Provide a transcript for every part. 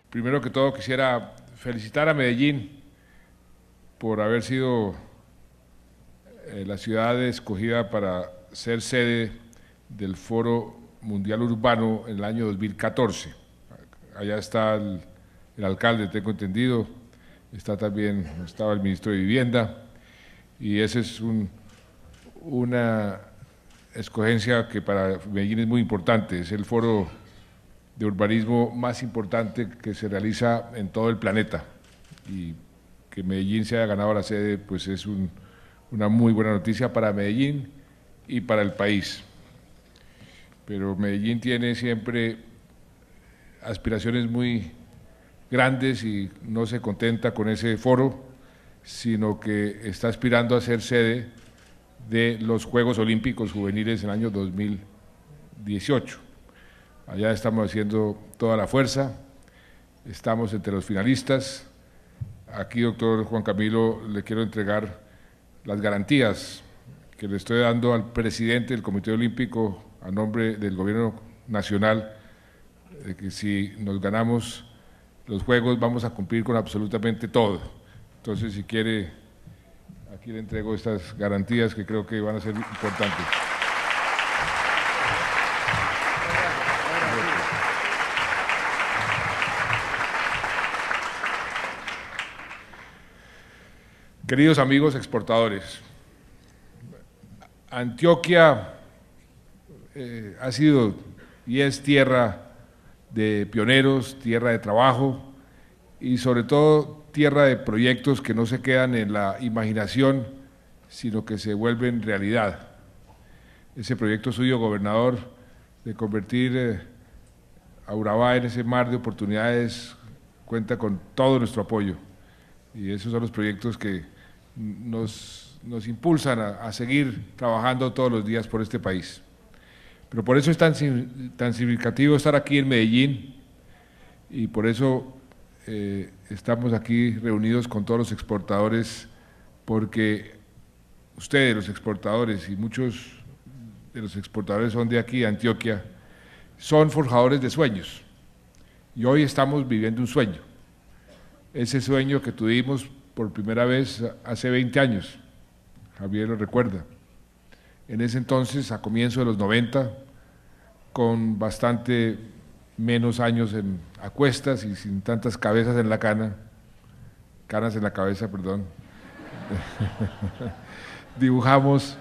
Primero que todo quisiera felicitar a Medellín por haber sido la ciudad escogida para ser sede del Foro Mundial Urbano en el año 2014. Allá está el alcalde, tengo entendido, estaba el ministro de Vivienda, y esa es una escogencia que para Medellín es muy importante. Es el foro de urbanismo más importante que se realiza en todo el planeta, y que Medellín se haya ganado la sede pues es una muy buena noticia para Medellín y para el país. Pero Medellín tiene siempre aspiraciones muy grandes y no se contenta con ese foro, sino que está aspirando a ser sede de los Juegos Olímpicos Juveniles en el año 2018. Allá estamos haciendo toda la fuerza, estamos entre los finalistas. Aquí, doctor Juan Camilo, le quiero entregar las garantías que le estoy dando al presidente del Comité Olímpico a nombre del Gobierno Nacional, de que si nos ganamos los Juegos vamos a cumplir con absolutamente todo. Entonces, si quiere, aquí le entrego estas garantías que creo que van a ser importantes. Queridos amigos exportadores, Antioquia ha sido y es tierra de pioneros, tierra de trabajo y sobre todo tierra de proyectos que no se quedan en la imaginación, sino que se vuelven realidad. Ese proyecto suyo, gobernador, de convertir a Urabá en ese mar de oportunidades, cuenta con todo nuestro apoyo, y esos son los proyectos que nos impulsan a seguir trabajando todos los días por este país. Pero por eso es tan significativo estar aquí en Medellín, y por eso estamos aquí reunidos con todos los exportadores, porque ustedes, los exportadores, y muchos de los exportadores son de aquí, de Antioquia, son forjadores de sueños, y hoy estamos viviendo un sueño, ese sueño que tuvimos por primera vez hace 20 años, Javier lo recuerda. En ese entonces, a comienzos de los 90, con bastante menos años a cuestas y sin tantas cabezas en la canas en la cabeza, perdón, dibujamos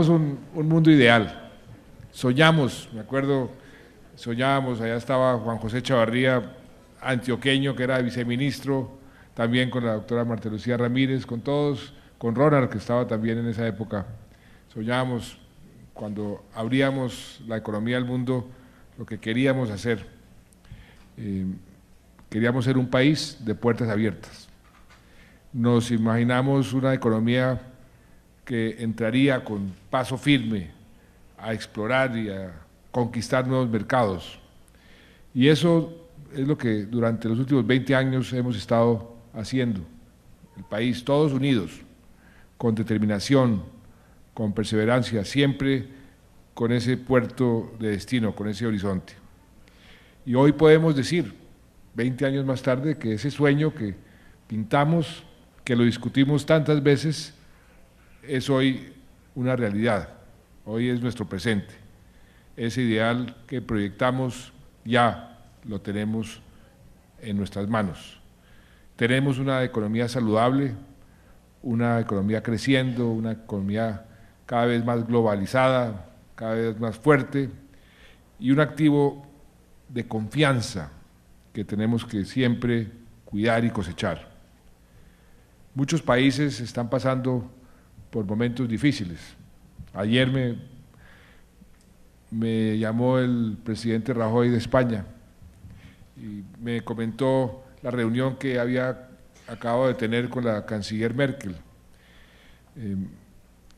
un mundo ideal, soñamos, me acuerdo, soñábamos, allá estaba Juan José Chavarría, antioqueño, que era viceministro, también con la doctora Marta Lucía Ramírez, con todos, con Ronald, que estaba también en esa época. Soñábamos, cuando abríamos la economía al mundo, lo que queríamos hacer. Queríamos ser un país de puertas abiertas. Nos imaginamos una economía que entraría con paso firme a explorar y a conquistar nuevos mercados. Y eso es lo que durante los últimos 20 años hemos estado haciendo. El país, todos unidos, con determinación, con perseverancia, siempre con ese puerto de destino, con ese horizonte. Y hoy podemos decir, 20 años más tarde, que ese sueño que pintamos, que lo discutimos tantas veces, es hoy una realidad, hoy es nuestro presente. Ese ideal que proyectamos ya lo tenemos en nuestras manos. Tenemos una economía saludable, una economía creciendo, una economía cada vez más globalizada, cada vez más fuerte, y un activo de confianza que tenemos que siempre cuidar y cosechar. Muchos países están pasando por momentos difíciles. Ayer me llamó el presidente Rajoy de España y me comentó la reunión que había acabado de tener con la canciller Merkel.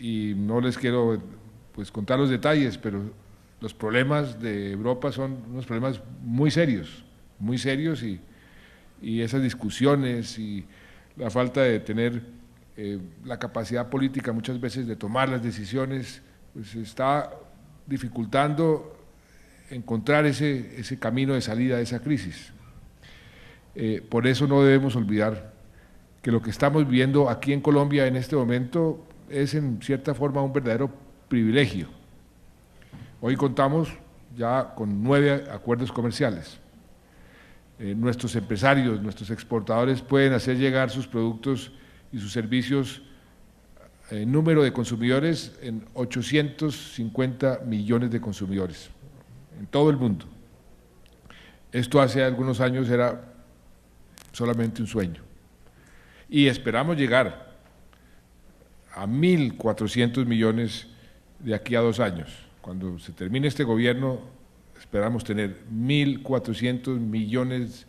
Y no les quiero pues contar los detalles, pero los problemas de Europa son unos problemas muy serios, y esas discusiones y la falta de tener la capacidad política muchas veces de tomar las decisiones, pues está dificultando encontrar ese camino de salida de esa crisis. Por eso no debemos olvidar que lo que estamos viviendo aquí en Colombia en este momento es en cierta forma un verdadero privilegio. Hoy contamos ya con 9 acuerdos comerciales. Nuestros empresarios, nuestros exportadores pueden hacer llegar sus productos y sus servicios en número de consumidores en 850 millones de consumidores en todo el mundo. Esto hace algunos años era solamente un sueño. Y esperamos llegar a 1.400 millones de aquí a 2 años. Cuando se termine este gobierno, esperamos tener 1.400 millones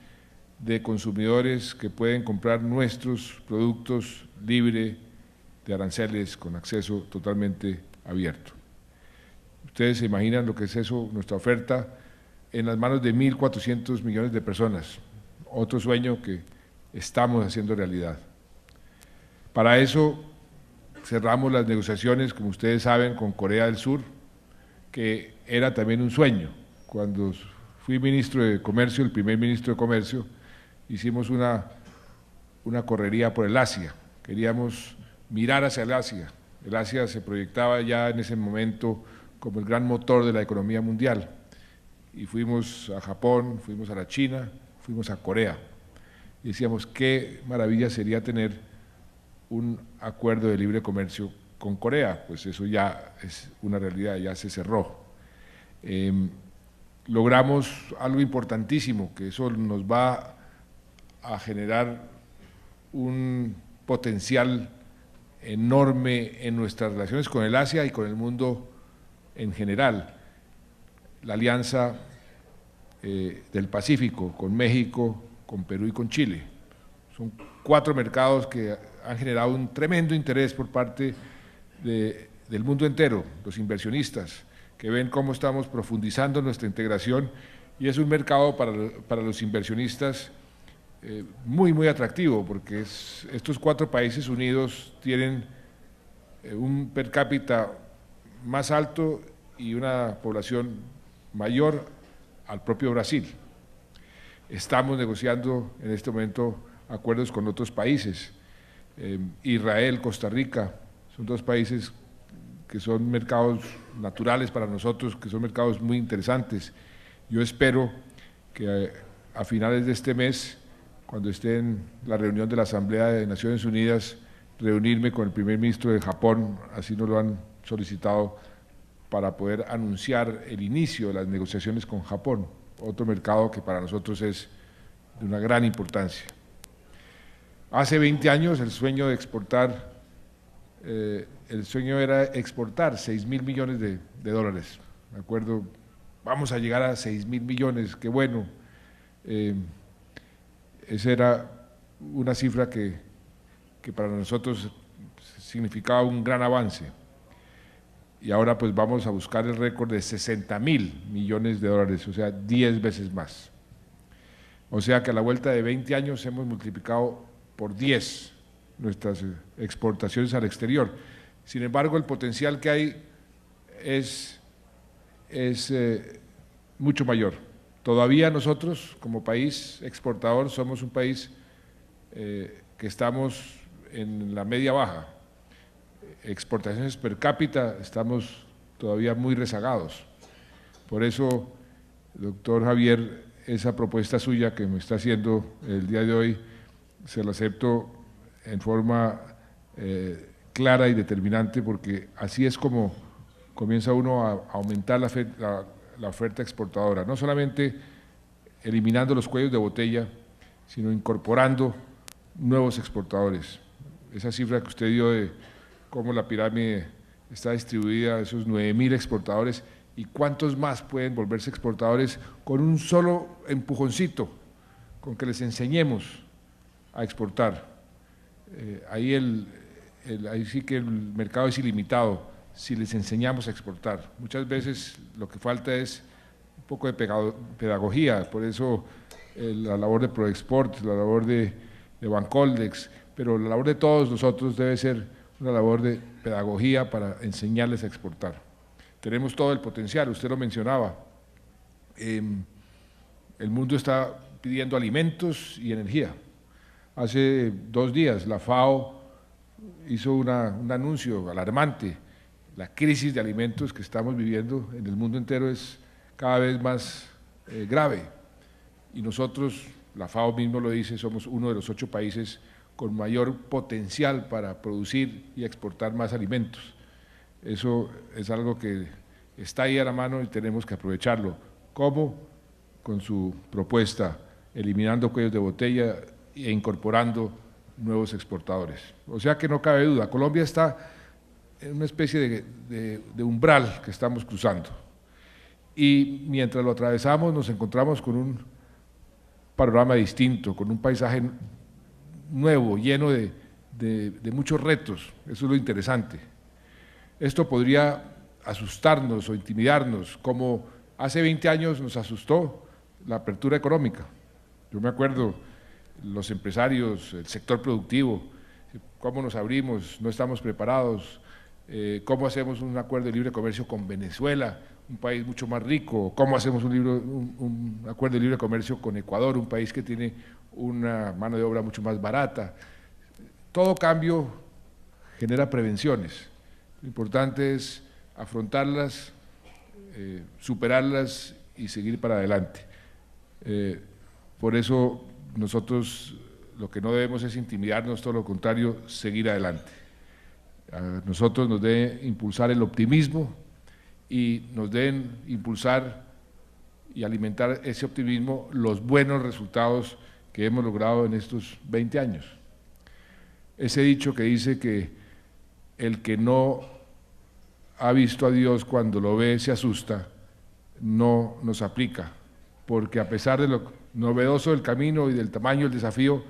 de consumidores que pueden comprar nuestros productos libre de aranceles con acceso totalmente abierto. Ustedes se imaginan lo que es eso, nuestra oferta en las manos de 1.400 millones de personas, otro sueño que estamos haciendo realidad. Para eso cerramos las negociaciones, como ustedes saben, con Corea del Sur, que era también un sueño. Cuando fui ministro de Comercio, el primer ministro de Comercio, hicimos una correría por el Asia, queríamos mirar hacia el Asia. El Asia se proyectaba ya en ese momento como el gran motor de la economía mundial. Y fuimos a Japón, fuimos a la China, fuimos a Corea. Y decíamos, qué maravilla sería tener un acuerdo de libre comercio con Corea. Pues eso ya es una realidad, ya se cerró. Logramos algo importantísimo, que eso nos va a generar un potencial enorme en nuestras relaciones con el Asia y con el mundo en general. La alianza del Pacífico con México, con Perú y con Chile. Son 4 mercados que han generado un tremendo interés por parte del mundo entero, los inversionistas, que ven cómo estamos profundizando nuestra integración, y es un mercado para los inversionistas muy atractivo, porque estos 4 países unidos tienen un per cápita más alto y una población mayor al propio Brasil. Estamos negociando en este momento acuerdos con otros países, Israel, Costa Rica, son 2 países que son mercados naturales para nosotros, que son mercados muy interesantes. Yo espero que a finales de este mes, cuando esté en la reunión de la Asamblea de Naciones Unidas, reunirme con el primer ministro de Japón, así nos lo han solicitado, para poder anunciar el inicio de las negociaciones con Japón, otro mercado que para nosotros es de una gran importancia. Hace 20 años el sueño de exportar, el sueño era exportar 6.000 millones de dólares. Me acuerdo, vamos a llegar a 6.000 millones, qué bueno. Esa era una cifra que para nosotros significaba un gran avance. Y ahora pues vamos a buscar el récord de 60.000 millones de dólares, o sea, 10 veces más. O sea que a la vuelta de 20 años hemos multiplicado por 10 nuestras exportaciones al exterior. Sin embargo, el potencial que hay es mucho mayor. Todavía nosotros, como país exportador, somos un país que estamos en la media baja. Exportaciones per cápita estamos todavía muy rezagados. Por eso, doctor Javier, esa propuesta suya que me está haciendo el día de hoy, se la acepto en forma clara y determinante, porque así es como comienza uno a aumentar la oferta exportadora, no solamente eliminando los cuellos de botella, sino incorporando nuevos exportadores. Esa cifra que usted dio de cómo la pirámide está distribuida, esos 9.000 exportadores, y cuántos más pueden volverse exportadores con un solo empujoncito, con que les enseñemos a exportar. Ahí sí que el mercado es ilimitado, si les enseñamos a exportar. Muchas veces lo que falta es un poco de pedagogía, por eso la labor de Proexport, la labor de Bancoldex, pero la labor de todos nosotros debe ser una labor de pedagogía para enseñarles a exportar. tenemos todo el potencial, usted lo mencionaba. El mundo está pidiendo alimentos y energía. Hace 2 días la FAO hizo un anuncio alarmante. La crisis de alimentos que estamos viviendo en el mundo entero es cada vez más grave. Y nosotros, la FAO mismo lo dice, somos uno de los 8 países con mayor potencial para producir y exportar más alimentos. Eso es algo que está ahí a la mano y tenemos que aprovecharlo. ¿Cómo? Con su propuesta, eliminando cuellos de botella e incorporando nuevos exportadores. O sea que no cabe duda, Colombia está en una especie de umbral que estamos cruzando. Y mientras lo atravesamos nos encontramos con un panorama distinto, con un paisaje nuevo, lleno de muchos retos. Eso es lo interesante. Esto podría asustarnos o intimidarnos, como hace 20 años nos asustó la apertura económica. Yo me acuerdo, los empresarios, el sector productivo, cómo nos abrimos, no estamos preparados, cómo hacemos un acuerdo de libre comercio con Venezuela, un país mucho más rico, cómo hacemos un acuerdo de libre comercio con Ecuador, un país que tiene una mano de obra mucho más barata. Todo cambio genera prevenciones. Lo importante es afrontarlas, superarlas y seguir para adelante. Por eso nosotros lo que no debemos es intimidarnos, todo lo contrario, seguir adelante. A nosotros nos debe impulsar el optimismo y nos deben impulsar y alimentar ese optimismo los buenos resultados que hemos logrado en estos 20 años. Ese dicho que dice que el que no ha visto a Dios cuando lo ve se asusta, no nos aplica, porque a pesar de lo novedoso del camino y del tamaño del desafío,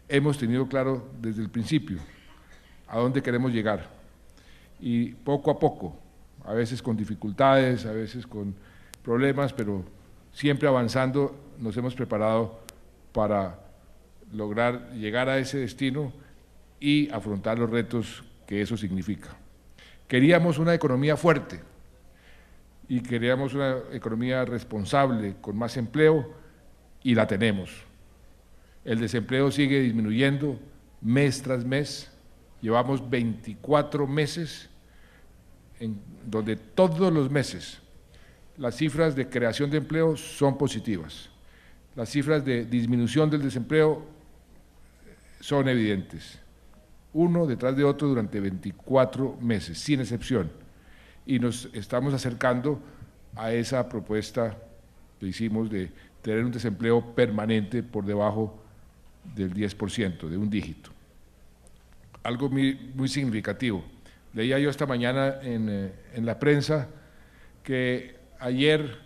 hemos tenido claro desde el principio a dónde queremos llegar. Y poco a poco, a veces con dificultades, a veces con problemas, pero siempre avanzando, nos hemos preparado para lograr llegar a ese destino y afrontar los retos que eso significa. Queríamos una economía fuerte y queríamos una economía responsable, con más empleo, y la tenemos. El desempleo sigue disminuyendo mes tras mes. Llevamos 24 meses en donde todos los meses las cifras de creación de empleo son positivas. Las cifras de disminución del desempleo son evidentes, uno detrás de otro durante 24 meses, sin excepción. Y nos estamos acercando a esa propuesta que hicimos de tener un desempleo permanente por debajo del 10%, de un dígito. Algo muy significativo. Leía yo esta mañana en la prensa que ayer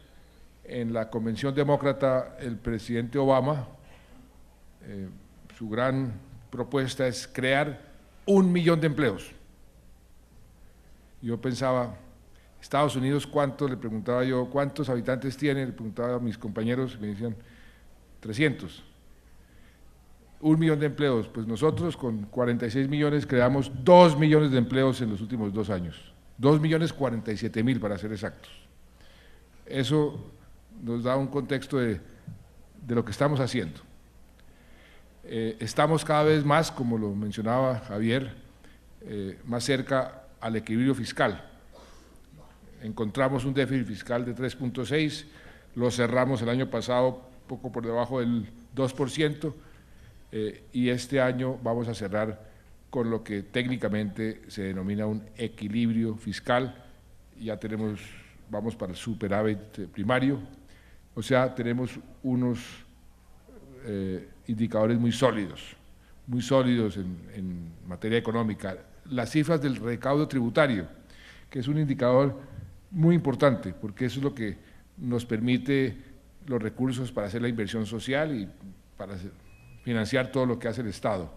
en la Convención Demócrata el presidente Obama, su gran propuesta es crear 1 millón de empleos. Yo pensaba, Estados Unidos, ¿cuántos? Le preguntaba yo, ¿cuántos habitantes tiene? Le preguntaba a mis compañeros, me decían 300. 1 millón de empleos, pues nosotros con 46 millones creamos 2 millones de empleos en los últimos 2 años, 2.047.000 para ser exactos. Eso nos da un contexto de lo que estamos haciendo. Estamos cada vez más, como lo mencionaba Javier, más cerca al equilibrio fiscal. Encontramos un déficit fiscal de 3.6, lo cerramos el año pasado poco por debajo del 2%, y este año vamos a cerrar con lo que técnicamente se denomina un equilibrio fiscal. Ya tenemos, vamos para el superávit primario, o sea, tenemos unos indicadores muy sólidos en materia económica. Las cifras del recaudo tributario, que es un indicador muy importante, porque eso es lo que nos permite los recursos para hacer la inversión social y para financiar todo lo que hace el Estado.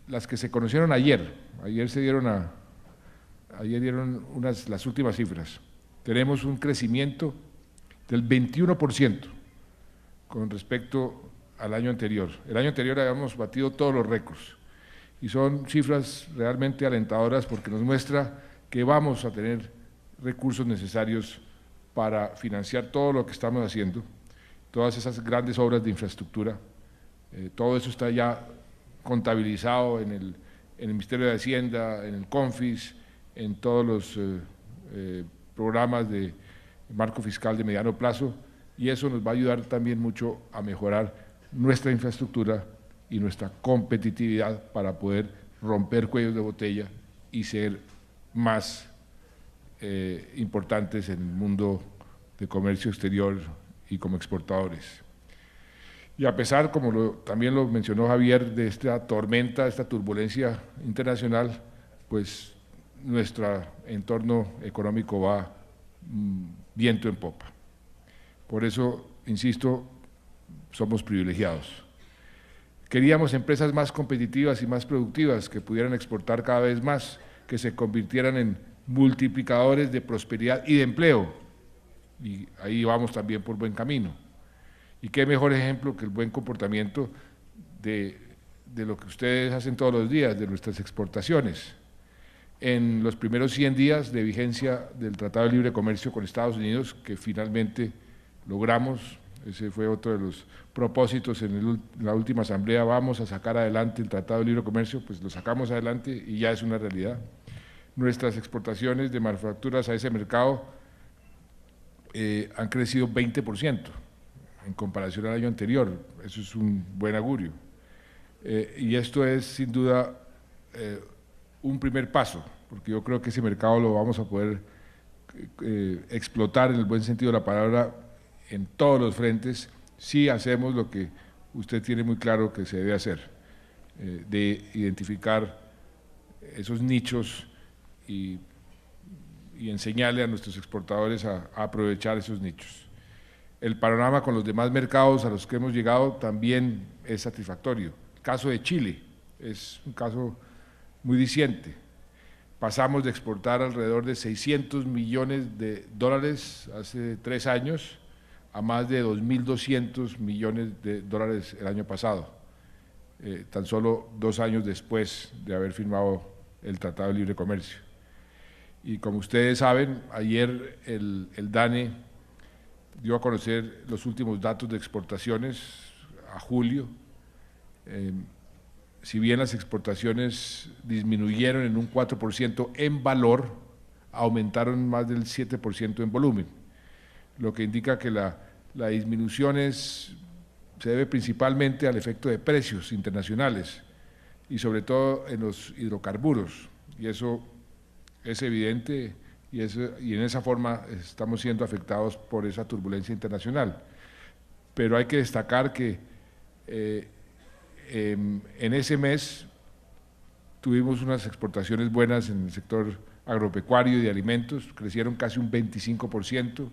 Las que se conocieron ayer dieron las últimas cifras. Tenemos un crecimiento del 21% con respecto al año anterior. El año anterior habíamos batido todos los récords y son cifras realmente alentadoras porque nos muestra que vamos a tener recursos necesarios para financiar todo lo que estamos haciendo, todas esas grandes obras de infraestructura. Todo eso está ya contabilizado en el Ministerio de Hacienda, en el CONFIS, en todos los programas de marco fiscal de mediano plazo, y eso nos va a ayudar también mucho a mejorar nuestra infraestructura y nuestra competitividad para poder romper cuellos de botella y ser más importantes en el mundo de comercio exterior y como exportadores. Y a pesar, como también lo mencionó Javier, de esta tormenta, esta turbulencia internacional, pues nuestro entorno económico va viento en popa. Por eso, insisto, somos privilegiados. Queríamos empresas más competitivas y más productivas, que pudieran exportar cada vez más, que se convirtieran en multiplicadores de prosperidad y de empleo, y ahí vamos también por buen camino. Y qué mejor ejemplo que el buen comportamiento de lo que ustedes hacen todos los días, de nuestras exportaciones. En los primeros 100 días de vigencia del Tratado de Libre Comercio con Estados Unidos, que finalmente logramos, ese fue otro de los propósitos en la última asamblea, vamos a sacar adelante el Tratado de Libre Comercio, pues lo sacamos adelante y ya es una realidad. Nuestras exportaciones de manufacturas a ese mercado han crecido 20% en comparación al año anterior, eso es un buen augurio. Y esto es sin duda un primer paso, porque yo creo que ese mercado lo vamos a poder explotar en el buen sentido de la palabra en todos los frentes, si hacemos lo que usted tiene muy claro que se debe hacer, de identificar esos nichos y enseñarle a nuestros exportadores a aprovechar esos nichos. El panorama con los demás mercados a los que hemos llegado también es satisfactorio. El caso de Chile es un caso muy diciente. Pasamos de exportar alrededor de 600 millones de dólares hace 3 años a más de 2.200 millones de dólares el año pasado, tan solo 2 años después de haber firmado el Tratado de Libre Comercio. Y como ustedes saben, ayer el DANE dio a conocer los últimos datos de exportaciones a julio. Si bien las exportaciones disminuyeron en un 4% en valor, aumentaron más del 7% en volumen, lo que indica que la disminución se debe principalmente al efecto de precios internacionales y sobre todo en los hidrocarburos, y eso es evidente y en esa forma estamos siendo afectados por esa turbulencia internacional. Pero hay que destacar que en ese mes tuvimos unas exportaciones buenas en el sector agropecuario y de alimentos, crecieron casi un 25%,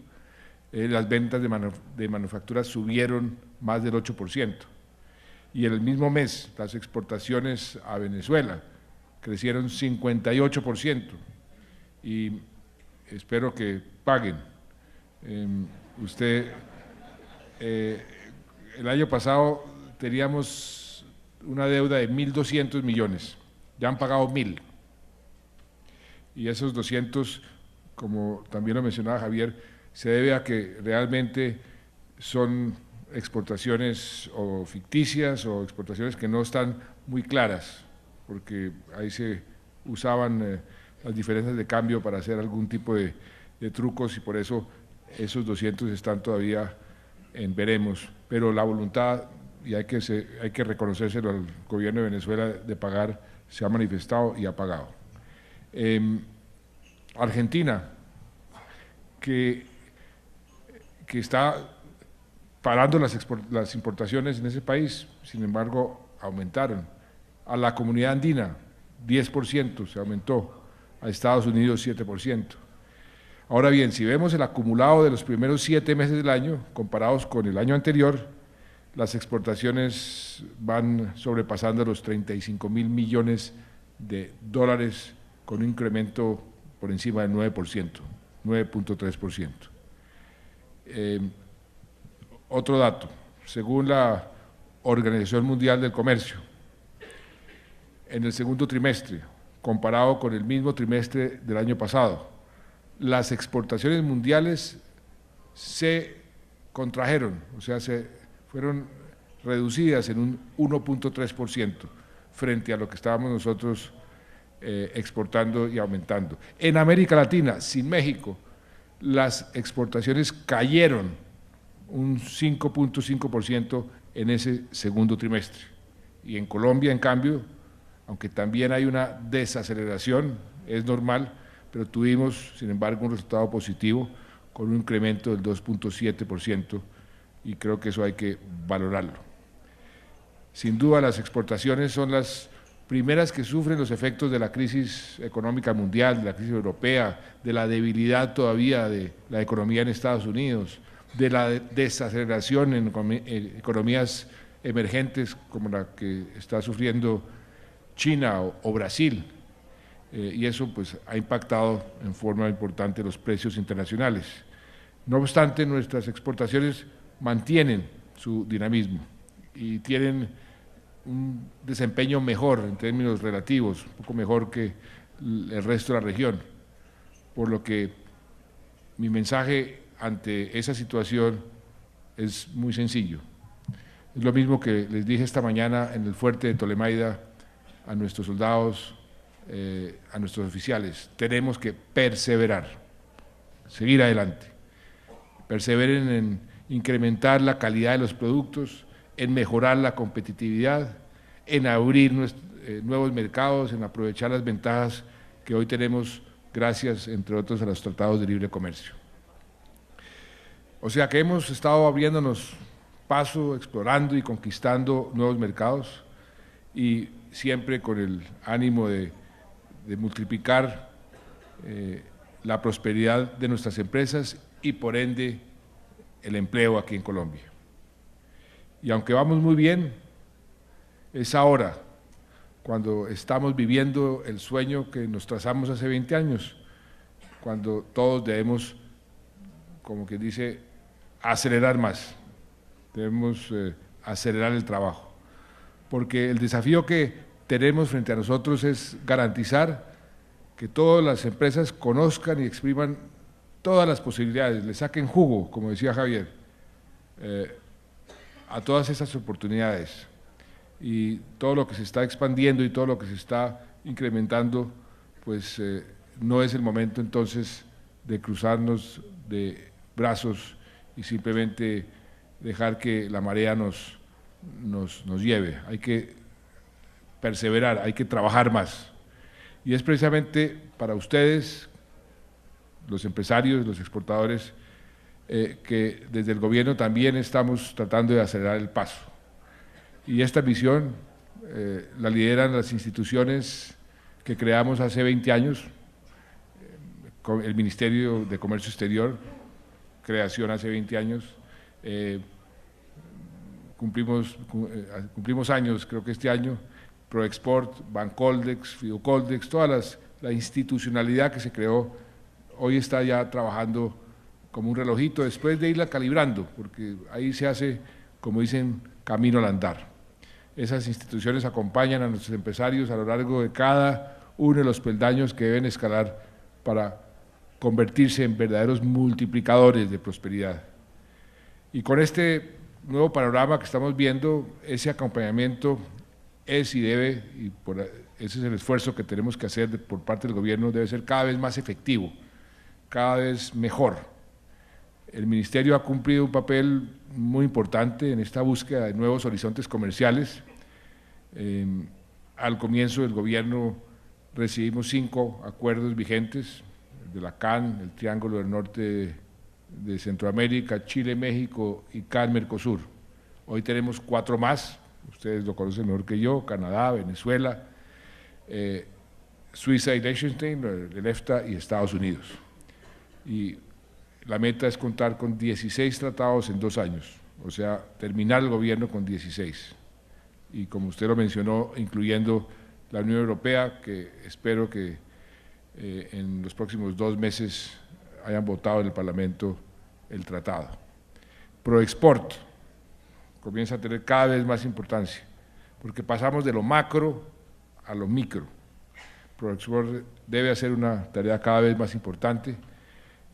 las ventas de manufacturas subieron más del 8%, y en el mismo mes las exportaciones a Venezuela crecieron 58%, y espero que paguen. El año pasado teníamos una deuda de 1.200 millones, ya han pagado 1.000, y esos 200, como también lo mencionaba Javier, se debe a que realmente son exportaciones o ficticias o exportaciones que no están muy claras, porque ahí se usaban las diferencias de cambio para hacer algún tipo de trucos, y por eso esos 200 están todavía en veremos, pero la voluntad, y hay que reconocérselo al gobierno de Venezuela, de pagar, se ha manifestado y ha pagado. Argentina, que está parando las importaciones en ese país, sin embargo aumentaron. A la comunidad andina 10% se aumentó, a Estados Unidos 7%. Ahora bien, si vemos el acumulado de los primeros 7 meses del año, comparados con el año anterior, las exportaciones van sobrepasando los 35.000 millones de dólares, con un incremento por encima del 9%, 9.3%. Otro dato, según la Organización Mundial del Comercio, en el segundo trimestre, comparado con el mismo trimestre del año pasado, las exportaciones mundiales se contrajeron, o sea, se fueron reducidas en un 1.3% frente a lo que estábamos nosotros exportando y aumentando. En América Latina, sin México, las exportaciones cayeron un 5.5% en ese segundo trimestre. Y en Colombia, en cambio, aunque también hay una desaceleración, es normal, pero tuvimos, sin embargo, un resultado positivo con un incremento del 2.7% y creo que eso hay que valorarlo. Sin duda, las exportaciones son las primeras que sufren los efectos de la crisis económica mundial, de la crisis europea, de la debilidad todavía de la economía en Estados Unidos, de la desaceleración en economías emergentes como la que está sufriendo China o Brasil, y eso pues ha impactado en forma importante los precios internacionales. No obstante, nuestras exportaciones mantienen su dinamismo y tienen un desempeño mejor en términos relativos, un poco mejor que el resto de la región, por lo que mi mensaje ante esa situación es muy sencillo. Es lo mismo que les dije esta mañana en el fuerte de Tolemaida a nuestros soldados, a nuestros oficiales: tenemos que perseverar, seguir adelante, perseveren en incrementar la calidad de los productos, en mejorar la competitividad, en abrir nuevos mercados, en aprovechar las ventajas que hoy tenemos gracias, entre otros, a los tratados de libre comercio. O sea que hemos estado abriéndonos paso, explorando y conquistando nuevos mercados y siempre con el ánimo de multiplicar la prosperidad de nuestras empresas y por ende el empleo aquí en Colombia. Y aunque vamos muy bien, es ahora cuando estamos viviendo el sueño que nos trazamos hace 20 años, cuando todos debemos, como que dice, acelerar más, debemos acelerar el trabajo, porque el desafío que tenemos frente a nosotros es garantizar que todas las empresas conozcan y expriman todas las posibilidades, le saquen jugo, como decía Javier, a todas esas oportunidades, y todo lo que se está expandiendo y todo lo que se está incrementando, pues no es el momento entonces de cruzarnos de brazos y simplemente dejar que la marea nos lleve. Hay que perseverar, hay que trabajar más. Y es precisamente para ustedes, los empresarios, los exportadores, que desde el gobierno también estamos tratando de acelerar el paso. Y esta misión la lideran las instituciones que creamos hace 20 años, con el Ministerio de Comercio Exterior, creación hace 20 años, cumplimos años, creo que este año, Proexport, Bancoldex, Fiducoldex, toda la institucionalidad que se creó, hoy está ya trabajando como un relojito, después de irla calibrando, porque ahí se hace, como dicen, camino al andar. Esas instituciones acompañan a nuestros empresarios a lo largo de cada uno de los peldaños que deben escalar para convertirse en verdaderos multiplicadores de prosperidad. Y con este nuevo panorama que estamos viendo, ese acompañamiento es y debe, y ese es el esfuerzo que tenemos que hacer por parte del gobierno, debe ser cada vez más efectivo, cada vez mejor. El Ministerio ha cumplido un papel muy importante en esta búsqueda de nuevos horizontes comerciales. Al comienzo del gobierno recibimos 5 acuerdos vigentes, de la CAN, el Triángulo del Norte de Centroamérica, Chile, México y CAN-Mercosur. Hoy tenemos 4 más, ustedes lo conocen mejor que yo: Canadá, Venezuela, Suiza y Liechtenstein, el EFTA y Estados Unidos. Y la meta es contar con 16 tratados en 2 años, o sea, terminar el gobierno con 16. Y como usted lo mencionó, incluyendo la Unión Europea, que espero que en los próximos 2 meses hayan votado en el Parlamento el tratado. Proexport comienza a tener cada vez más importancia, porque pasamos de lo macro a lo micro. Proexport debe hacer una tarea cada vez más importante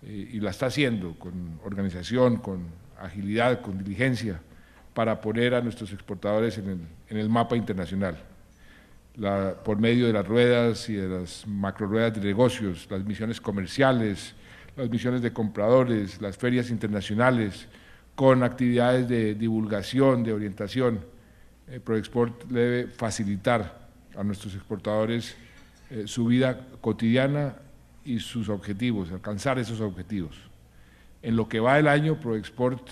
y la está haciendo con organización, con agilidad, con diligencia, para poner a nuestros exportadores en el mapa internacional. Por medio de las ruedas y de las macro ruedas de negocios, las misiones comerciales, las misiones de compradores, las ferias internacionales, con actividades de divulgación, de orientación. Proexport debe facilitar a nuestros exportadores su vida cotidiana y sus objetivos, alcanzar esos objetivos. En lo que va del año, Proexport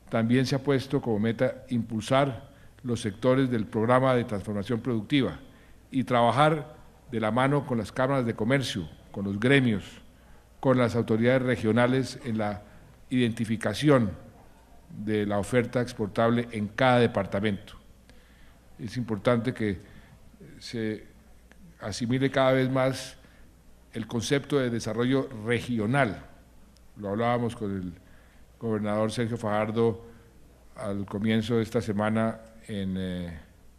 también se ha puesto como meta impulsar los sectores del programa de transformación productiva y trabajar de la mano con las cámaras de comercio, con los gremios, con las autoridades regionales en la identificación de la oferta exportable en cada departamento. Es importante que se asimile cada vez más el concepto de desarrollo regional. Lo hablábamos con el gobernador Sergio Fajardo al comienzo de esta semana,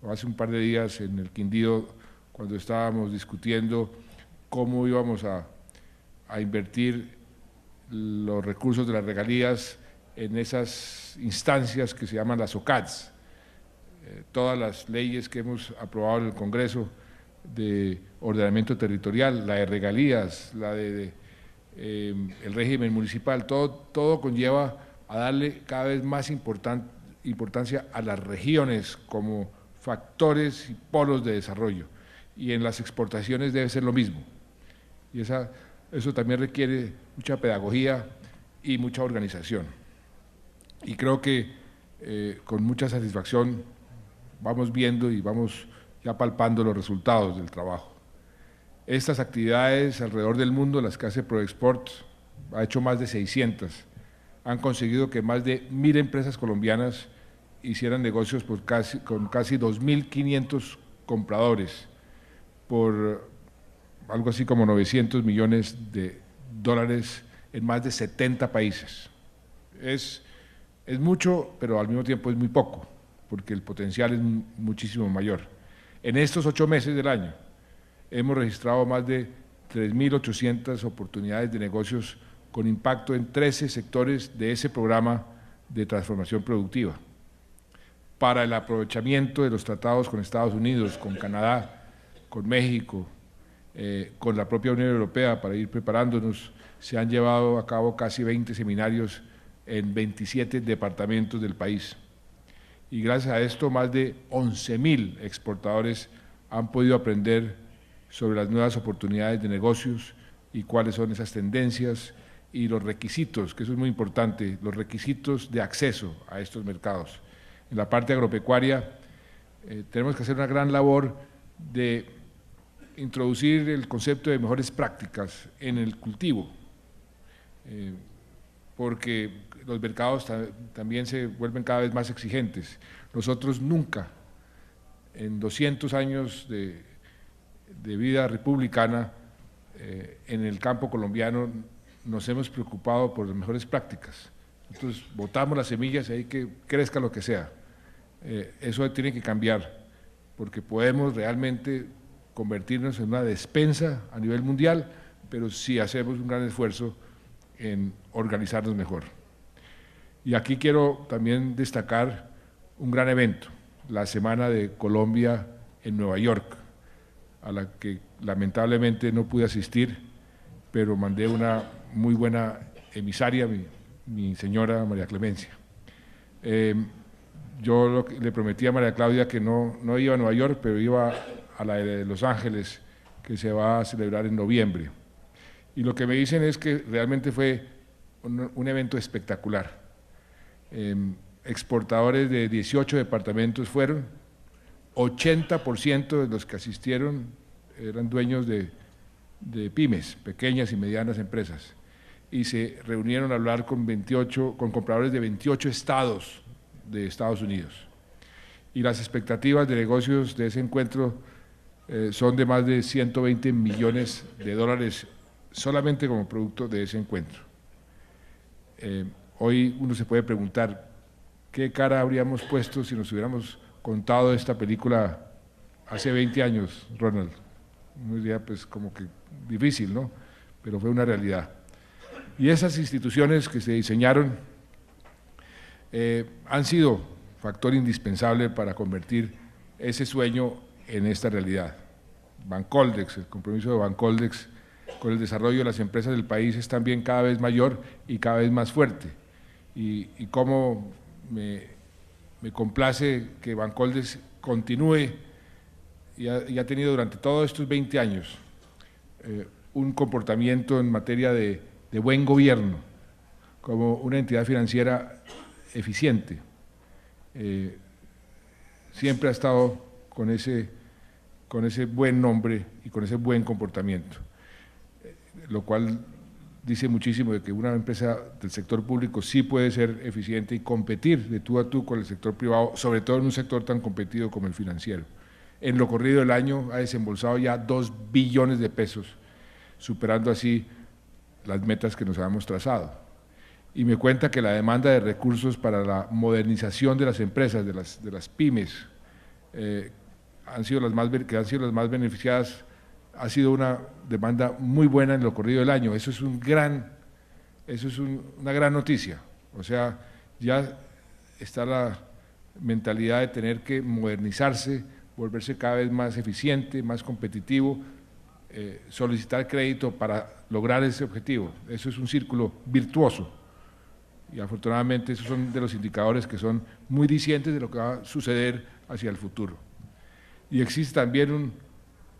o hace un par de días en el Quindío, cuando estábamos discutiendo cómo íbamos a invertir los recursos de las regalías en esas instancias que se llaman las OCADs. Todas las leyes que hemos aprobado en el Congreso de ordenamiento territorial, la de regalías, la de el régimen municipal, todo conlleva a darle cada vez más importancia a las regiones como factores y polos de desarrollo, y en las exportaciones debe ser lo mismo, y eso también requiere mucha pedagogía y mucha organización, y creo que con mucha satisfacción vamos viendo y vamos ya palpando los resultados del trabajo. Estas actividades alrededor del mundo, las que hace Proexport, ha hecho más de 600, han conseguido que más de 1.000 empresas colombianas hicieran negocios con casi 2.500 compradores, por algo así como 900 millones de dólares en más de 70 países. Es mucho, pero al mismo tiempo es muy poco, porque el potencial es muchísimo mayor. En estos 8 meses del año hemos registrado más de 3.800 oportunidades de negocios con impacto en 13 sectores de ese programa de transformación productiva, para el aprovechamiento de los tratados con Estados Unidos, con Canadá, con México, con la propia Unión Europea, para ir preparándonos. Se han llevado a cabo casi 20 seminarios en 27 departamentos del país. Y gracias a esto, más de 11.000 exportadores han podido aprender sobre las nuevas oportunidades de negocios y cuáles son esas tendencias y los requisitos, que eso es muy importante, los requisitos de acceso a estos mercados. En la parte agropecuaria tenemos que hacer una gran labor de introducir el concepto de mejores prácticas en el cultivo, porque los mercados también se vuelven cada vez más exigentes. Nosotros nunca, en 200 años de vida republicana, en el campo colombiano nos hemos preocupado por las mejores prácticas. Nosotros botamos las semillas y ahí que crezca lo que sea. Eso tiene que cambiar, porque podemos realmente convertirnos en una despensa a nivel mundial, pero sí hacemos un gran esfuerzo en organizarnos mejor. Y aquí quiero también destacar un gran evento, la Semana de Colombia en Nueva York, a la que lamentablemente no pude asistir, pero mandé una muy buena emisaria, mi señora María Clemencia. Yo le prometí a María Claudia que no iba a Nueva York, pero iba a la de Los Ángeles, que se va a celebrar en noviembre. Y lo que me dicen es que realmente fue un evento espectacular. Exportadores de 18 departamentos fueron, 80% de los que asistieron eran dueños de pymes, pequeñas y medianas empresas, y se reunieron a hablar con compradores de 28 estados de Estados Unidos. Y las expectativas de negocios de ese encuentro son de más de 120 millones de dólares solamente como producto de ese encuentro. Hoy uno se puede preguntar qué cara habríamos puesto si nos hubiéramos contado esta película hace 20 años, Ronald. Uno diría, pues como que difícil, ¿no? Pero fue una realidad. Y esas instituciones que se diseñaron han sido factor indispensable para convertir ese sueño en esta realidad. Bancoldex, el compromiso de Bancoldex con el desarrollo de las empresas del país es también cada vez mayor y cada vez más fuerte. Y cómo me complace que Bancoldex continúe y ha tenido durante todos estos 20 años un comportamiento en materia de buen gobierno, como una entidad financiera eficiente. Siempre ha estado con ese buen nombre y con ese buen comportamiento, lo cual dice muchísimo de que una empresa del sector público sí puede ser eficiente y competir de tú a tú con el sector privado, sobre todo en un sector tan competido como el financiero. En lo corrido del año ha desembolsado ya 2 billones de pesos, superando así las metas que nos habíamos trazado. Y me cuenta que la demanda de recursos para la modernización de las empresas, de las pymes, han sido las más beneficiadas, ha sido una demanda muy buena en lo corrido del año. Eso es una gran noticia. O sea, ya está la mentalidad de tener que modernizarse, volverse cada vez más eficiente, más competitivo, solicitar crédito para lograr ese objetivo. Eso es un círculo virtuoso y afortunadamente esos son de los indicadores que son muy dicientes de lo que va a suceder hacia el futuro. Y existe también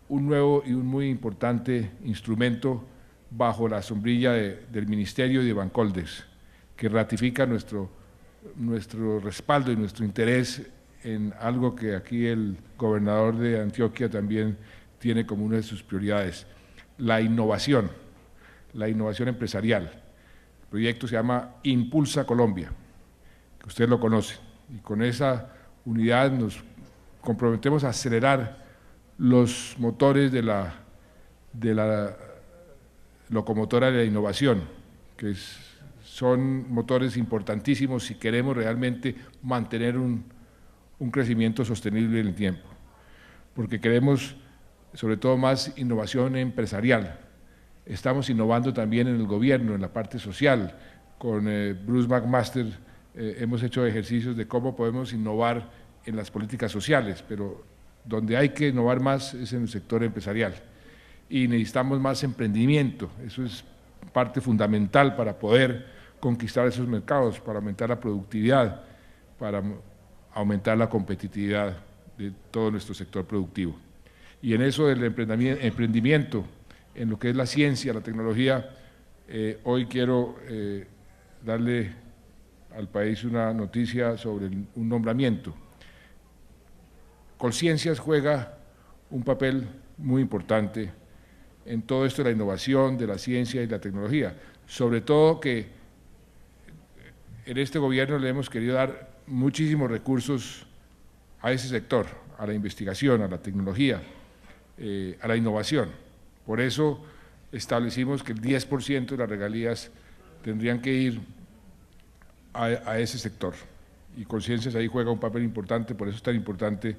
un nuevo y un muy importante instrumento bajo la sombrilla del Ministerio y de Bancoldex, que ratifica nuestro respaldo y nuestro interés en algo que aquí el gobernador de Antioquia también tiene como una de sus prioridades, la innovación empresarial. El proyecto se llama Impulsa Colombia, que usted lo conoce, y con esa unidad nos comprometemos a acelerar los motores de la locomotora de la innovación, que son motores importantísimos si queremos realmente mantener un crecimiento sostenible en el tiempo, porque queremos sobre todo más innovación empresarial. Estamos innovando también en el gobierno, en la parte social. Con Bruce McMaster hemos hecho ejercicios de cómo podemos innovar en las políticas sociales, pero donde hay que innovar más es en el sector empresarial. Y necesitamos más emprendimiento, eso es parte fundamental para poder conquistar esos mercados, para aumentar la productividad, para aumentar la competitividad de todo nuestro sector productivo. Y en eso del emprendimiento, en lo que es la ciencia, la tecnología, hoy quiero darle al país una noticia sobre un nombramiento. Colciencias juega un papel muy importante en todo esto de la innovación, de la ciencia y la tecnología, sobre todo que en este gobierno le hemos querido dar muchísimos recursos a ese sector, a la investigación, a la tecnología, a la innovación. Por eso establecimos que el 10% de las regalías tendrían que ir a ese sector. Y Colciencias ahí juega un papel importante, por eso es tan importante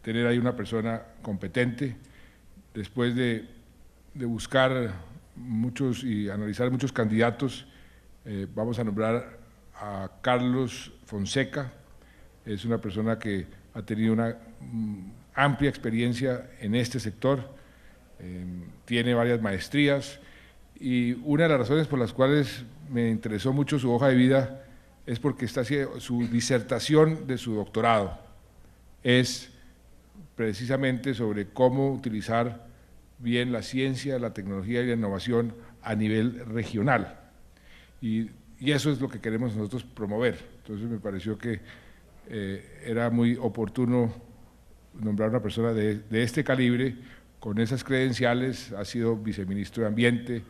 tener ahí una persona competente. Después de buscar muchos y analizar muchos candidatos, vamos a nombrar a Carlos Fonseca. Es una persona que ha tenido una amplia experiencia en este sector, tiene varias maestrías, y una de las razones por las cuales me interesó mucho su hoja de vida es porque está haciendo su disertación de su doctorado, es precisamente sobre cómo utilizar bien la ciencia, la tecnología y la innovación a nivel regional, y eso es lo que queremos nosotros promover. Entonces me pareció que era muy oportuno nombrar una persona de este calibre, con esas credenciales. Ha sido viceministro de Ambiente,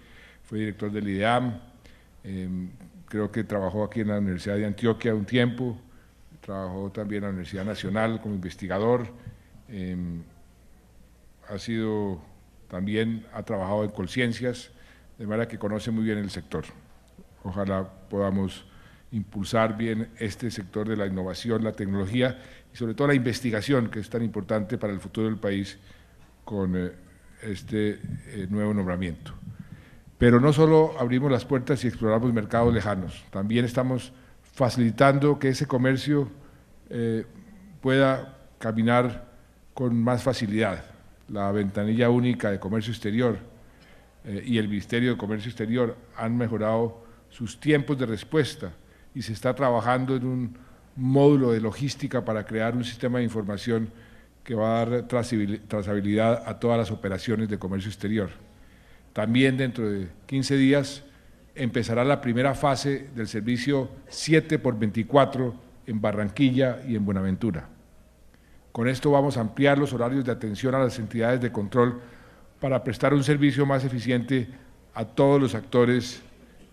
fue director del IDEAM, creo que trabajó aquí en la Universidad de Antioquia un tiempo, trabajó también en la Universidad Nacional como investigador, ha trabajado en Colciencias, de manera que conoce muy bien el sector. Ojalá podamos impulsar bien este sector de la innovación, la tecnología y sobre todo la investigación, que es tan importante para el futuro del país, con este nuevo nombramiento. Pero no solo abrimos las puertas y exploramos mercados lejanos, también estamos facilitando que ese comercio pueda caminar con más facilidad. La ventanilla única de comercio exterior y el Ministerio de Comercio Exterior han mejorado sus tiempos de respuesta y se está trabajando en un módulo de logística para crear un sistema de información que va a dar trazabilidad a todas las operaciones de comercio exterior. También dentro de 15 días empezará la primera fase del servicio 7x24 en Barranquilla y en Buenaventura. Con esto vamos a ampliar los horarios de atención a las entidades de control para prestar un servicio más eficiente a todos los actores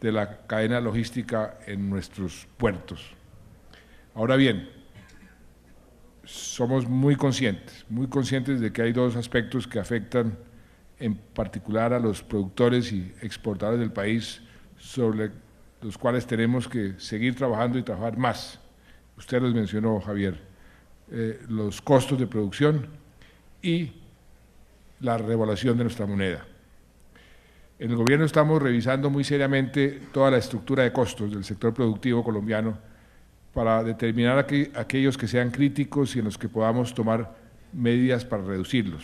de la cadena logística en nuestros puertos. Ahora bien, somos muy conscientes de que hay dos aspectos que afectan en particular a los productores y exportadores del país, sobre los cuales tenemos que seguir trabajando y trabajar más. Usted los mencionó, Javier, los costos de producción y la revaluación de nuestra moneda. En el gobierno estamos revisando muy seriamente toda la estructura de costos del sector productivo colombiano para determinar aquellos que sean críticos y en los que podamos tomar medidas para reducirlos,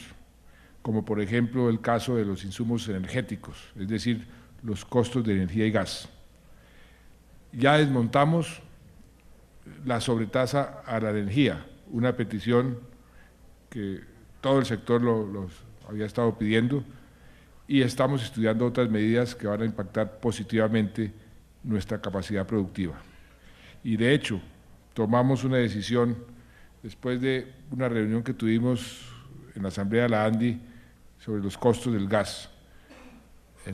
como por ejemplo el caso de los insumos energéticos, es decir, los costos de energía y gas. Ya desmontamos la sobretasa a la energía, una petición que todo el sector los había estado pidiendo, y estamos estudiando otras medidas que van a impactar positivamente nuestra capacidad productiva. Y de hecho, tomamos una decisión después de una reunión que tuvimos en la Asamblea de la ANDI sobre los costos del gas.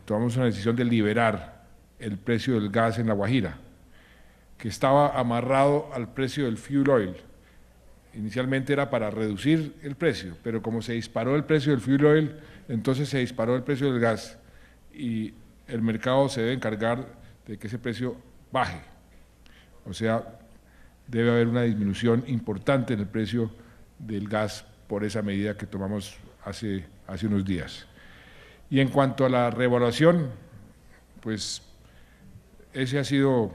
Tomamos una decisión de liberar el precio del gas en La Guajira, que estaba amarrado al precio del fuel oil. Inicialmente era para reducir el precio, pero como se disparó el precio del fuel oil, entonces se disparó el precio del gas y el mercado se debe encargar de que ese precio baje. O sea, debe haber una disminución importante en el precio del gas por esa medida que tomamos hace unos días. Y en cuanto a la revaluación, pues ese ha sido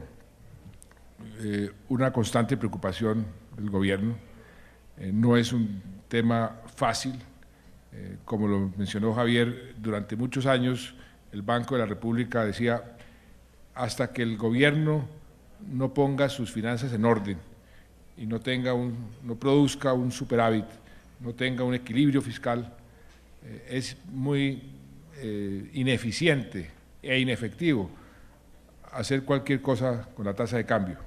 una constante preocupación del gobierno. No es un tema fácil, como lo mencionó Javier, durante muchos años el Banco de la República decía, hasta que el gobierno no ponga sus finanzas en orden y no produzca un superávit, no tenga un equilibrio fiscal, es muy ineficiente e inefectivo hacer cualquier cosa con la tasa de cambio,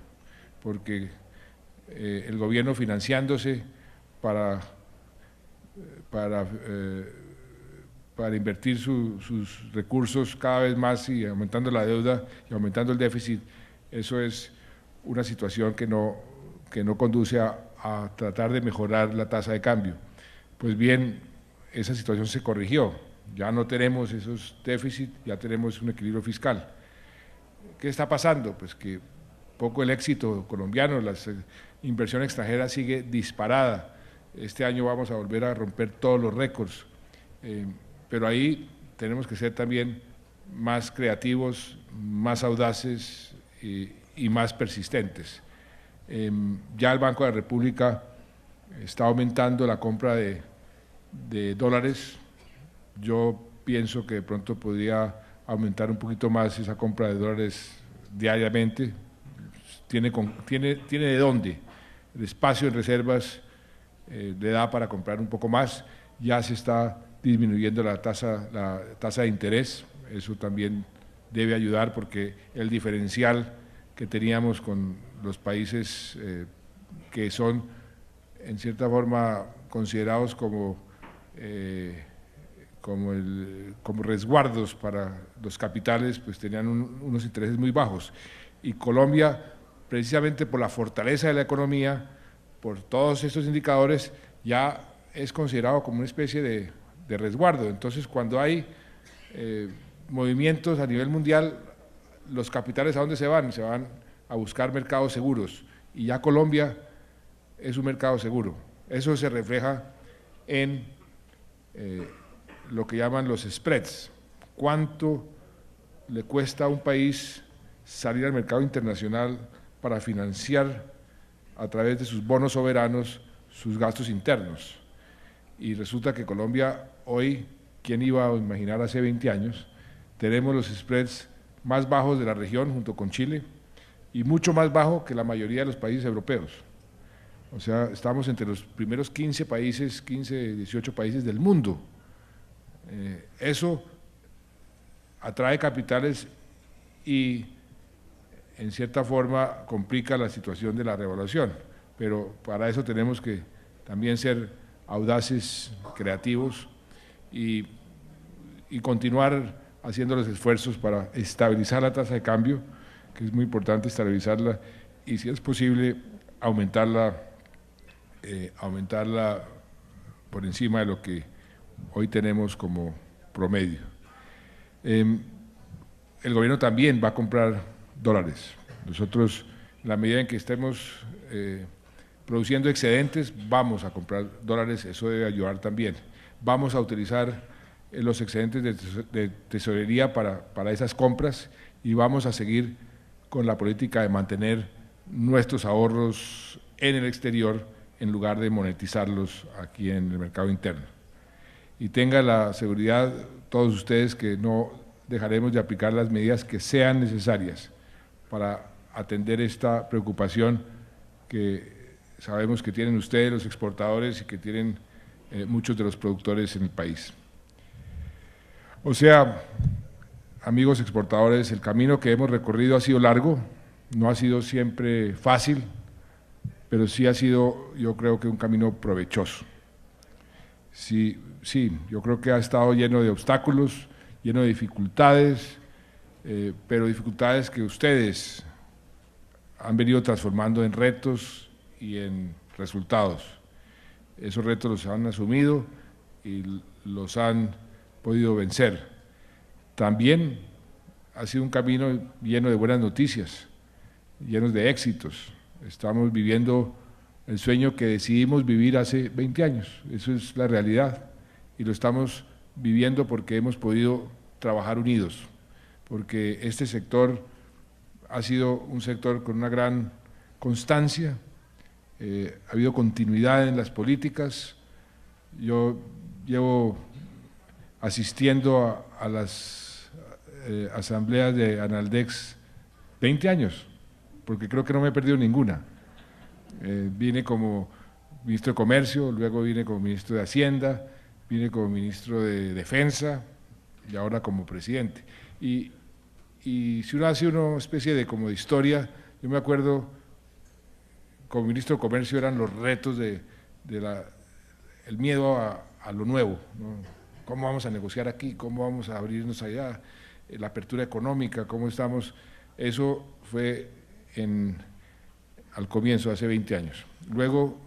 porque el gobierno financiándose para invertir sus recursos cada vez más y aumentando la deuda y aumentando el déficit, eso es una situación que no conduce a tratar de mejorar la tasa de cambio. Pues bien, esa situación se corrigió, ya no tenemos esos déficits, ya tenemos un equilibrio fiscal. ¿Qué está pasando? Pues que poco el éxito colombiano, la inversión extranjera sigue disparada. Este año vamos a volver a romper todos los récords, pero ahí tenemos que ser también más creativos, más audaces y más persistentes. Ya el Banco de la República está aumentando la compra de dólares. Yo pienso que de pronto podría aumentar un poquito más esa compra de dólares diariamente. Tiene de dónde. El espacio en reservas le da para comprar un poco más. Ya se está disminuyendo la tasa de interés. Eso también debe ayudar porque el diferencial que teníamos con los países que son en cierta forma considerados como resguardos para los capitales, pues tenían unos intereses muy bajos. Y Colombia, precisamente por la fortaleza de la economía, por todos estos indicadores, ya es considerado como una especie de resguardo. Entonces, cuando hay movimientos a nivel mundial, los capitales ¿a dónde se van? Se van a buscar mercados seguros, y ya Colombia es un mercado seguro. Eso se refleja en lo que llaman los spreads, cuánto le cuesta a un país salir al mercado internacional para financiar a través de sus bonos soberanos sus gastos internos. Y resulta que Colombia hoy, ¿quién iba a imaginar hace 20 años? Tenemos los spreads más bajos de la región junto con Chile y mucho más bajo que la mayoría de los países europeos. O sea, estamos entre los primeros 15 países, 15, 18 países del mundo. Eso atrae capitales y en cierta forma complica la situación de la revaluación, pero para eso tenemos que también ser audaces, creativos y continuar haciendo los esfuerzos para estabilizar la tasa de cambio, que es muy importante estabilizarla, y si es posible aumentarla por encima de lo que hoy tenemos como promedio. El gobierno también va a comprar dólares. Nosotros, en la medida en que estemos produciendo excedentes, vamos a comprar dólares, eso debe ayudar también. Vamos a utilizar los excedentes de tesorería para esas compras y vamos a seguir con la política de mantener nuestros ahorros en el exterior en lugar de monetizarlos aquí en el mercado interno. Y tenga la seguridad todos ustedes que no dejaremos de aplicar las medidas que sean necesarias para atender esta preocupación que sabemos que tienen ustedes, los exportadores, y que tienen muchos de los productores en el país. O sea, amigos exportadores, el camino que hemos recorrido ha sido largo, no ha sido siempre fácil, pero sí ha sido, yo creo que un camino provechoso. Sí, yo creo que ha estado lleno de obstáculos, lleno de dificultades, pero dificultades que ustedes han venido transformando en retos y en resultados. Esos retos los han asumido y los han podido vencer. También ha sido un camino lleno de buenas noticias, llenos de éxitos. Estamos viviendo el sueño que decidimos vivir hace 20 años, eso es la realidad, y lo estamos viviendo porque hemos podido trabajar unidos, porque este sector ha sido un sector con una gran constancia, ha habido continuidad en las políticas. Yo llevo asistiendo a las asambleas de Analdex 20 años, porque creo que no me he perdido ninguna. Vine como ministro de Comercio, luego vine como ministro de Hacienda, vine como ministro de Defensa y ahora como presidente. Y si uno hace una especie de como de historia, yo me acuerdo, como ministro de Comercio eran los retos el miedo a lo nuevo, ¿no? ¿Cómo vamos a negociar aquí? ¿Cómo vamos a abrirnos allá? La apertura económica, ¿cómo estamos? Eso fue al comienzo, hace 20 años. Luego,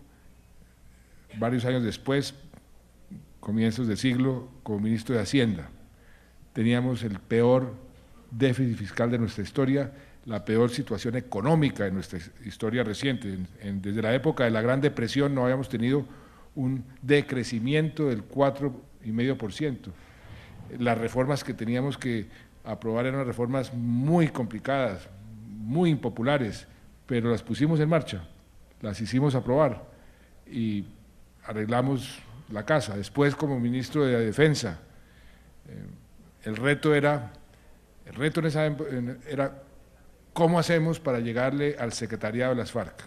varios años después, comienzos del siglo, como ministro de Hacienda, teníamos el peor déficit fiscal de nuestra historia, la peor situación económica de nuestra historia reciente. Desde la época de la Gran Depresión no habíamos tenido un decrecimiento del 4,5%. Las reformas que teníamos que aprobar eran reformas muy complicadas, muy impopulares, pero las pusimos en marcha, las hicimos aprobar y arreglamos la casa. Después, como ministro de Defensa, el reto era ¿cómo hacemos para llegarle al secretariado de las FARC?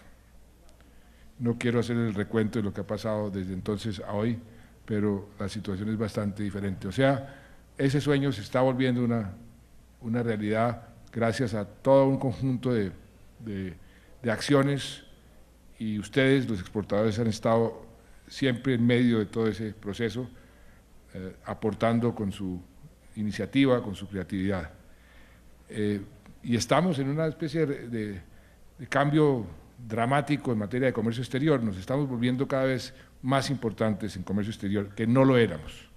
No quiero hacer el recuento de lo que ha pasado desde entonces a hoy, pero la situación es bastante diferente. O sea, ese sueño se está volviendo una realidad gracias a todo un conjunto de acciones, y ustedes, los exportadores, han estado siempre en medio de todo ese proceso, aportando con su iniciativa, con su creatividad. Y estamos en una especie de cambio dramático en materia de comercio exterior, nos estamos volviendo cada vez más importantes en comercio exterior, que no lo éramos.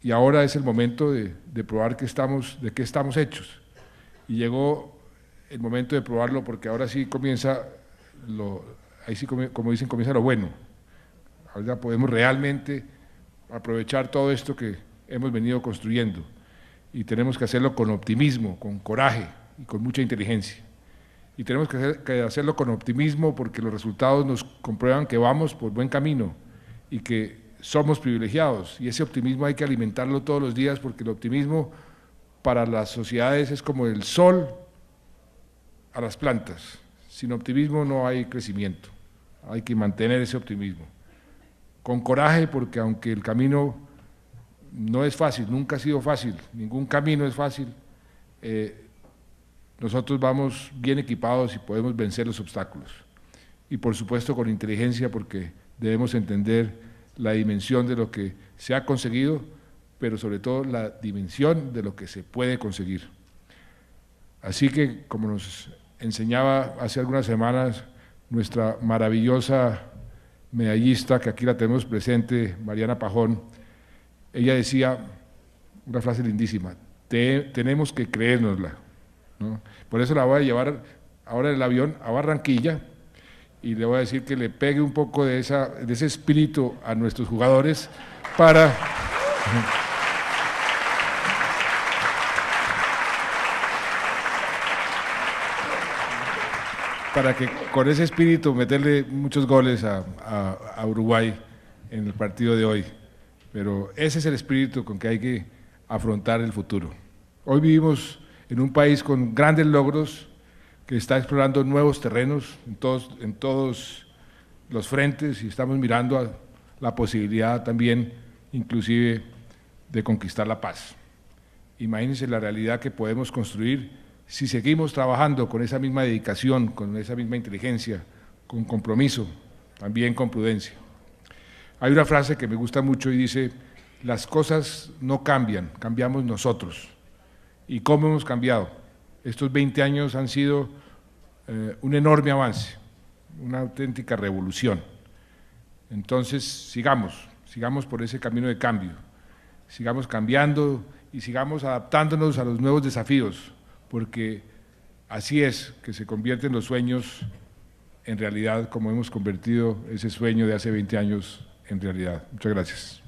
Y ahora es el momento de probar de qué estamos hechos. Y llegó el momento de probarlo, porque ahora sí comienza, ahí sí, como dicen, comienza lo bueno. Ahora podemos realmente aprovechar todo esto que hemos venido construyendo. y tenemos que hacerlo con optimismo, con coraje y con mucha inteligencia. Y tenemos que hacerlo con optimismo porque los resultados nos comprueban que vamos por buen camino y que somos privilegiados. Y ese optimismo hay que alimentarlo todos los días porque el optimismo para las sociedades es como el sol a las plantas. Sin optimismo no hay crecimiento, hay que mantener ese optimismo. Con coraje porque aunque el camino no es fácil, nunca ha sido fácil, ningún camino es fácil, nosotros vamos bien equipados y podemos vencer los obstáculos. Y por supuesto con inteligencia porque debemos entender la dimensión de lo que se ha conseguido, pero sobre todo la dimensión de lo que se puede conseguir. Así que, como nos enseñaba hace algunas semanas nuestra maravillosa medallista, que aquí la tenemos presente, Mariana Pajón, ella decía una frase lindísima: tenemos que creérnosla, ¿no? Por eso la voy a llevar ahora en el avión a Barranquilla y le voy a decir que le pegue un poco de ese espíritu a nuestros jugadores para que con ese espíritu meterle muchos goles a Uruguay en el partido de hoy. Pero ese es el espíritu con que hay que afrontar el futuro. Hoy vivimos en un país con grandes logros, que está explorando nuevos terrenos en todos los frentes y estamos mirando a la posibilidad también, inclusive, de conquistar la paz. Imagínense la realidad que podemos construir si seguimos trabajando con esa misma dedicación, con esa misma inteligencia, con compromiso, también con prudencia. Hay una frase que me gusta mucho y dice: las cosas no cambian, cambiamos nosotros. ¿Y cómo hemos cambiado? Estos 20 años han sido un enorme avance, una auténtica revolución. Entonces, sigamos por ese camino de cambio, sigamos cambiando y sigamos adaptándonos a los nuevos desafíos, porque así es que se convierten los sueños en realidad, como hemos convertido ese sueño de hace 20 años en realidad. Muchas gracias.